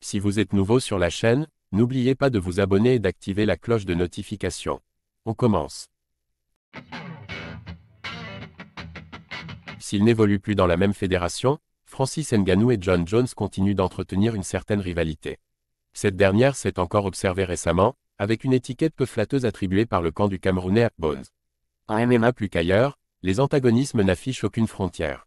Si vous êtes nouveau sur la chaîne, n'oubliez pas de vous abonner et d'activer la cloche de notification. On commence. S'ils n'évoluent plus dans la même fédération, Francis Ngannou et Jon Jones continuent d'entretenir une certaine rivalité. Cette dernière s'est encore observée récemment, avec une étiquette peu flatteuse attribuée par le camp du Camerounais à Bones. En MMA plus qu'ailleurs, les antagonismes n'affichent aucune frontière.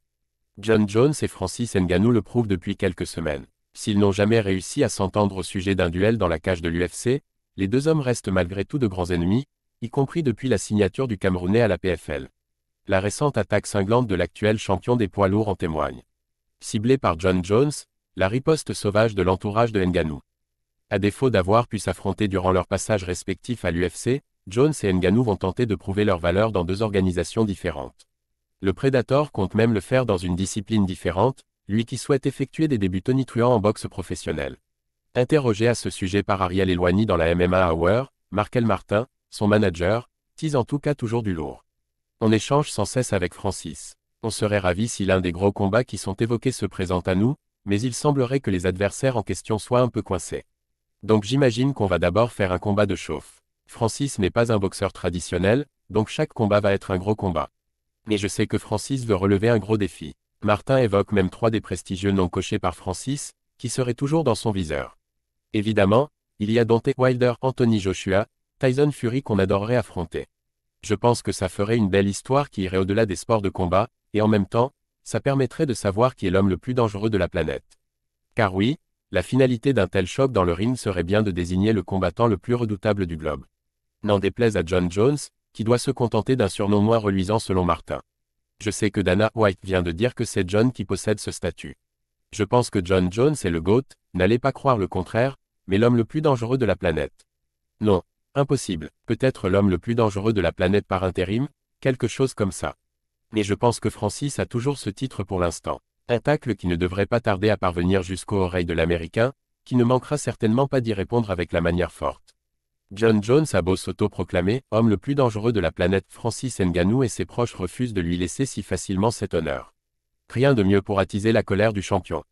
Jon Jones et Francis Ngannou le prouvent depuis quelques semaines. S'ils n'ont jamais réussi à s'entendre au sujet d'un duel dans la cage de l'UFC, les deux hommes restent malgré tout de grands ennemis, y compris depuis la signature du Camerounais à la PFL. La récente attaque cinglante de l'actuel champion des poids lourds en témoigne. Ciblé par Jon Jones, la riposte sauvage de l'entourage de Ngannou. À défaut d'avoir pu s'affronter durant leur passage respectif à l'UFC, Jones et Ngannou vont tenter de prouver leur valeur dans deux organisations différentes. Le Predator compte même le faire dans une discipline différente, lui qui souhaite effectuer des débuts tonitruants en boxe professionnelle. Interrogé à ce sujet par Ariel Helwani dans la MMA Hour, Markel Martin, son manager, tease en tout cas toujours du lourd. On échange sans cesse avec Francis. On serait ravi si l'un des gros combats qui sont évoqués se présente à nous, mais il semblerait que les adversaires en question soient un peu coincés. Donc j'imagine qu'on va d'abord faire un combat de chauffe. Francis n'est pas un boxeur traditionnel, donc chaque combat va être un gros combat. Mais je sais que Francis veut relever un gros défi. Martin évoque même 3 des prestigieux noms cochés par Francis, qui seraient toujours dans son viseur. Évidemment, il y a Deontay Wilder, Anthony Joshua, Tyson Fury qu'on adorerait affronter. Je pense que ça ferait une belle histoire qui irait au-delà des sports de combat, et en même temps, ça permettrait de savoir qui est l'homme le plus dangereux de la planète. Car oui, la finalité d'un tel choc dans le ring serait bien de désigner le combattant le plus redoutable du globe. N'en déplaise à Jon Jones, qui doit se contenter d'un surnom moins reluisant selon Martin. Je sais que Dana White vient de dire que c'est Jon qui possède ce statut. Je pense que Jon Jones est le GOAT, n'allez pas croire le contraire, mais l'homme le plus dangereux de la planète. Non, impossible, peut-être l'homme le plus dangereux de la planète par intérim, quelque chose comme ça. Mais je pense que Francis a toujours ce titre pour l'instant. Un tacle qui ne devrait pas tarder à parvenir jusqu'aux oreilles de l'Américain, qui ne manquera certainement pas d'y répondre avec la manière forte. Jon Jones a beau s'auto-proclamer « homme le plus dangereux de la planète », Francis Ngannou et ses proches refusent de lui laisser si facilement cet honneur. Rien de mieux pour attiser la colère du champion.